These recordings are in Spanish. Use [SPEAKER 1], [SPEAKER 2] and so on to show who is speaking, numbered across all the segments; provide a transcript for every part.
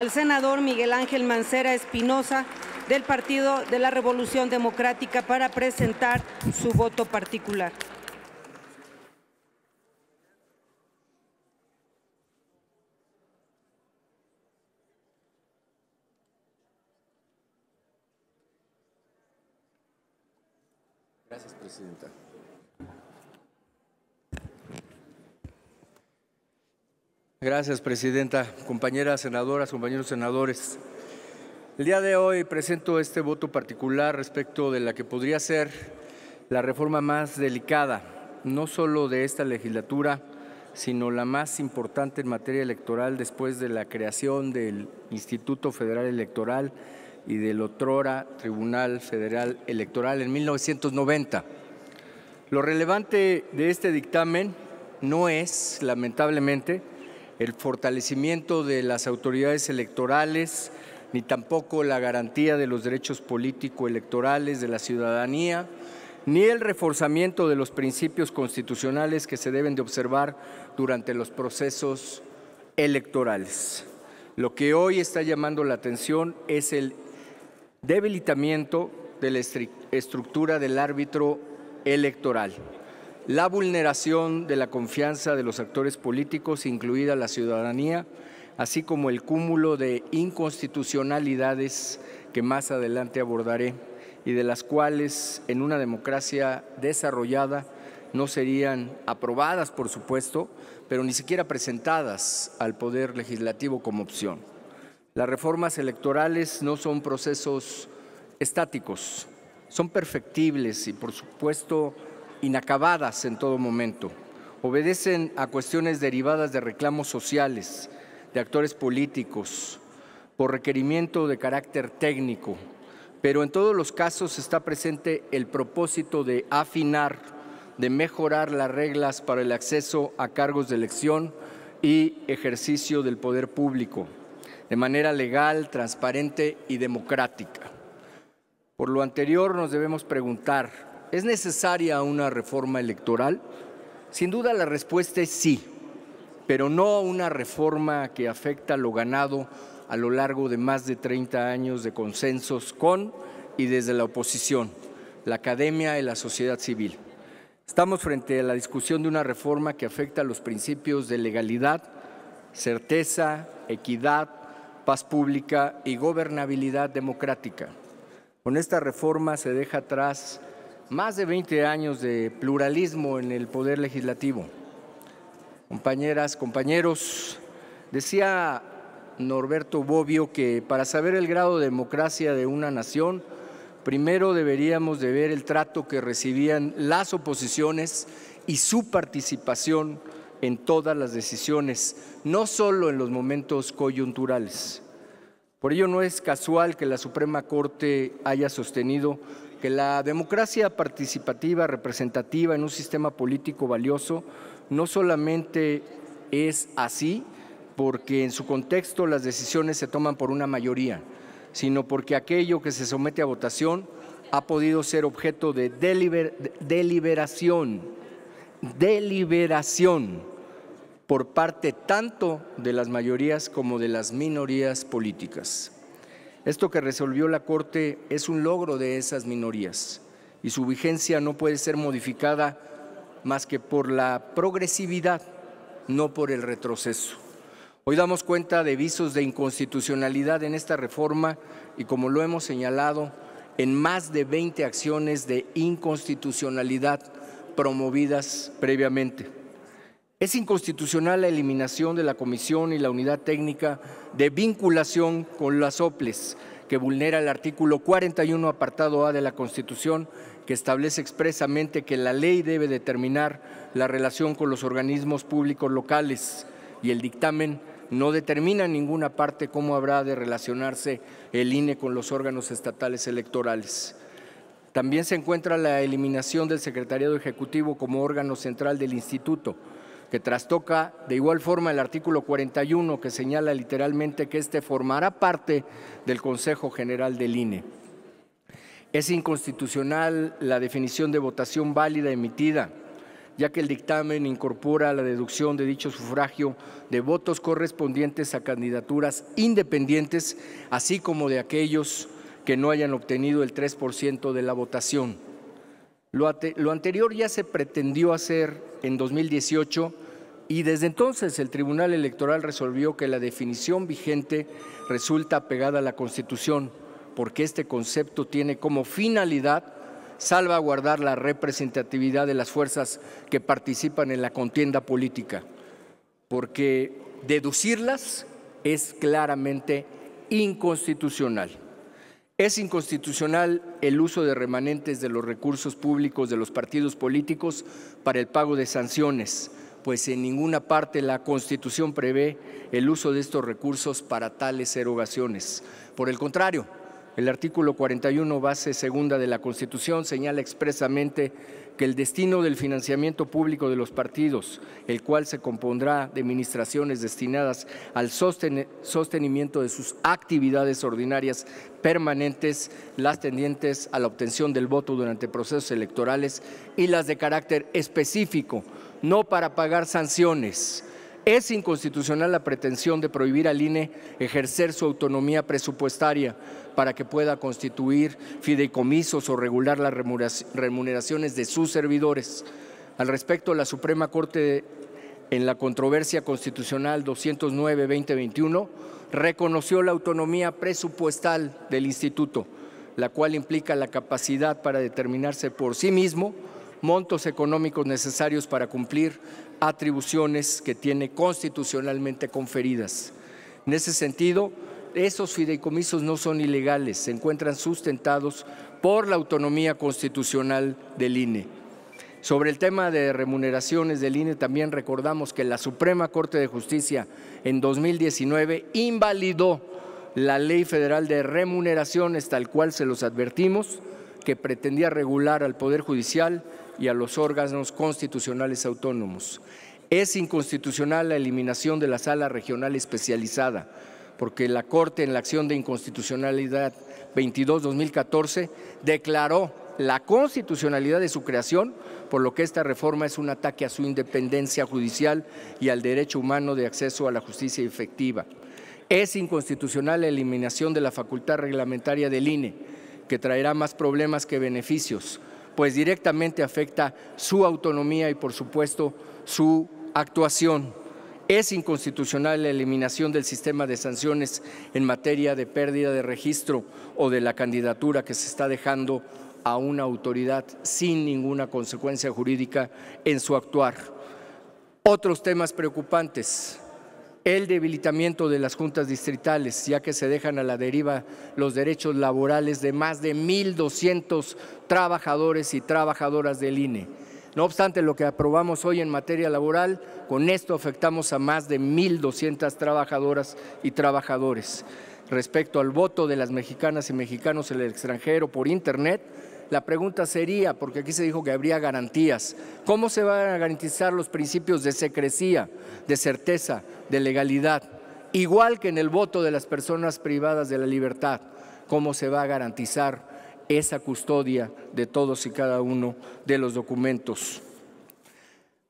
[SPEAKER 1] Al senador Miguel Ángel Mancera Espinosa, del Partido de la Revolución Democrática, para presentar su voto particular.
[SPEAKER 2] Gracias, presidenta. Gracias, presidenta. Compañeras senadoras, compañeros senadores. El día de hoy presento este voto particular respecto de la que podría ser la reforma más delicada, no solo de esta legislatura, sino la más importante en materia electoral después de la creación del Instituto Federal Electoral y del otrora Tribunal Federal Electoral en 1990. Lo relevante de este dictamen no es, lamentablemente, el fortalecimiento de las autoridades electorales, ni tampoco la garantía de los derechos político-electorales de la ciudadanía, ni el reforzamiento de los principios constitucionales que se deben de observar durante los procesos electorales. Lo que hoy está llamando la atención es el debilitamiento de la estructura del árbitro electoral, la vulneración de la confianza de los actores políticos, incluida la ciudadanía, así como el cúmulo de inconstitucionalidades que más adelante abordaré y de las cuales en una democracia desarrollada no serían aprobadas, por supuesto, pero ni siquiera presentadas al Poder Legislativo como opción. Las reformas electorales no son procesos estáticos, son perfectibles y, por supuesto, inacabadas en todo momento. Obedecen a cuestiones derivadas de reclamos sociales, de actores políticos, por requerimiento de carácter técnico, pero en todos los casos está presente el propósito de afinar, de mejorar las reglas para el acceso a cargos de elección y ejercicio del poder público, de manera legal, transparente y democrática. Por lo anterior, nos debemos preguntar, ¿es necesaria una reforma electoral? Sin duda la respuesta es sí, pero no una reforma que afecta lo ganado a lo largo de más de 30 años de consensos con y desde la oposición, la academia y la sociedad civil. Estamos frente a la discusión de una reforma que afecta los principios de legalidad, certeza, equidad, paz pública y gobernabilidad democrática. Con esta reforma se deja atrás más de 20 años de pluralismo en el Poder Legislativo. Compañeras, compañeros, decía Norberto Bobbio que para saber el grado de democracia de una nación, primero deberíamos de ver el trato que recibían las oposiciones y su participación en todas las decisiones, no solo en los momentos coyunturales. Por ello no es casual que la Suprema Corte haya sostenido que la democracia participativa, representativa en un sistema político valioso no solamente es así porque en su contexto las decisiones se toman por una mayoría, sino porque aquello que se somete a votación ha podido ser objeto de deliberación por parte tanto de las mayorías como de las minorías políticas. Esto que resolvió la Corte es un logro de esas minorías y su vigencia no puede ser modificada más que por la progresividad, no por el retroceso. Hoy damos cuenta de visos de inconstitucionalidad en esta reforma y, como lo hemos señalado, en más de 20 acciones de inconstitucionalidad promovidas previamente. Es inconstitucional la eliminación de la Comisión y la Unidad Técnica de Vinculación con las OPLES, que vulnera el artículo 41, apartado A de la Constitución, que establece expresamente que la ley debe determinar la relación con los organismos públicos locales y el dictamen no determina en ninguna parte cómo habrá de relacionarse el INE con los órganos estatales electorales. También se encuentra la eliminación del Secretariado Ejecutivo como órgano central del Instituto, que trastoca de igual forma el artículo 41, que señala literalmente que éste formará parte del Consejo General del INE. Es inconstitucional la definición de votación válida emitida, ya que el dictamen incorpora la deducción de dicho sufragio de votos correspondientes a candidaturas independientes, así como de aquellos que no hayan obtenido el 3% de la votación. Lo anterior ya se pretendió hacer en 2018 y desde entonces el Tribunal Electoral resolvió que la definición vigente resulta apegada a la Constitución, porque este concepto tiene como finalidad salvaguardar la representatividad de las fuerzas que participan en la contienda política, porque deducirlas es claramente inconstitucional. Es inconstitucional el uso de remanentes de los recursos públicos de los partidos políticos para el pago de sanciones, pues en ninguna parte la Constitución prevé el uso de estos recursos para tales erogaciones. Por el contrario, el artículo 41, base segunda de la Constitución, señala expresamente que el destino del financiamiento público de los partidos, el cual se compondrá de administraciones destinadas al sostenimiento de sus actividades ordinarias permanentes, las tendientes a la obtención del voto durante procesos electorales y las de carácter específico, no para pagar sanciones. Es inconstitucional la pretensión de prohibir al INE ejercer su autonomía presupuestaria para que pueda constituir fideicomisos o regular las remuneraciones de sus servidores. Al respecto, la Suprema Corte, en la controversia constitucional 209-2021, reconoció la autonomía presupuestal del Instituto, la cual implica la capacidad para determinarse por sí mismo montos económicos necesarios para cumplir atribuciones que tiene constitucionalmente conferidas. En ese sentido, esos fideicomisos no son ilegales, se encuentran sustentados por la autonomía constitucional del INE. Sobre el tema de remuneraciones del INE, también recordamos que la Suprema Corte de Justicia en 2019 invalidó la Ley Federal de Remuneraciones, tal cual se los advertimos, que pretendía regular al Poder Judicial y a los órganos constitucionales autónomos. Es inconstitucional la eliminación de la Sala Regional Especializada, porque la Corte, en la acción de inconstitucionalidad 22-2014, declaró la constitucionalidad de su creación, por lo que esta reforma es un ataque a su independencia judicial y al derecho humano de acceso a la justicia efectiva. Es inconstitucional la eliminación de la facultad reglamentaria del INE, que traerá más problemas que beneficios, pues directamente afecta su autonomía y, por supuesto, su actuación. Es inconstitucional la eliminación del sistema de sanciones en materia de pérdida de registro o de la candidatura que se está dejando a una autoridad sin ninguna consecuencia jurídica en su actuar. Otros temas preocupantes: el debilitamiento de las juntas distritales, ya que se dejan a la deriva los derechos laborales de más de 1,200 trabajadores y trabajadoras del INE. No obstante lo que aprobamos hoy en materia laboral, con esto afectamos a más de 1,200 trabajadoras y trabajadores. Respecto al voto de las mexicanas y mexicanos en el extranjero por Internet, la pregunta sería, porque aquí se dijo que habría garantías, ¿cómo se van a garantizar los principios de secrecía, de certeza, de legalidad? Igual que en el voto de las personas privadas de la libertad, ¿cómo se va a garantizar esa custodia de todos y cada uno de los documentos?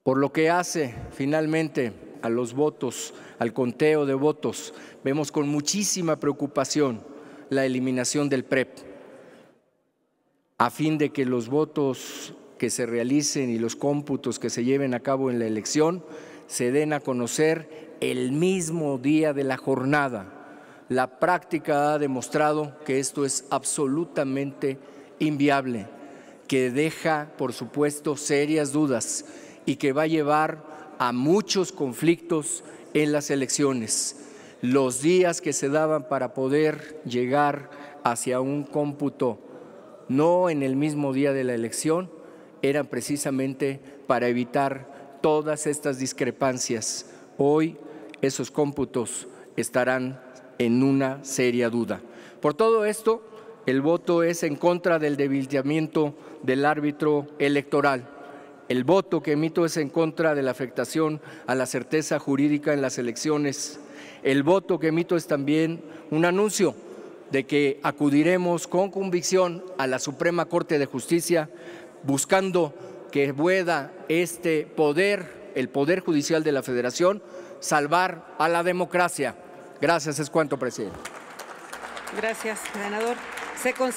[SPEAKER 2] Por lo que hace finalmente a los votos, al conteo de votos, vemos con muchísima preocupación la eliminación del PREP, a fin de que los votos que se realicen y los cómputos que se lleven a cabo en la elección se den a conocer el mismo día de la jornada. La práctica ha demostrado que esto es absolutamente inviable, que deja, por supuesto, serias dudas y que va a llevar a muchos conflictos en las elecciones. Los días que se daban para poder llegar hacia un cómputo no en el mismo día de la elección eran precisamente para evitar todas estas discrepancias. Hoy esos cómputos estarán en una seria duda. Por todo esto, el voto es en contra del debilitamiento del árbitro electoral. El voto que emito es en contra de la afectación a la certeza jurídica en las elecciones. El voto que emito es también un anuncio de que acudiremos con convicción a la Suprema Corte de Justicia buscando que pueda este poder, el Poder Judicial de la Federación, salvar a la democracia. Gracias, es cuanto, presidente.
[SPEAKER 1] Gracias, senador. Se concede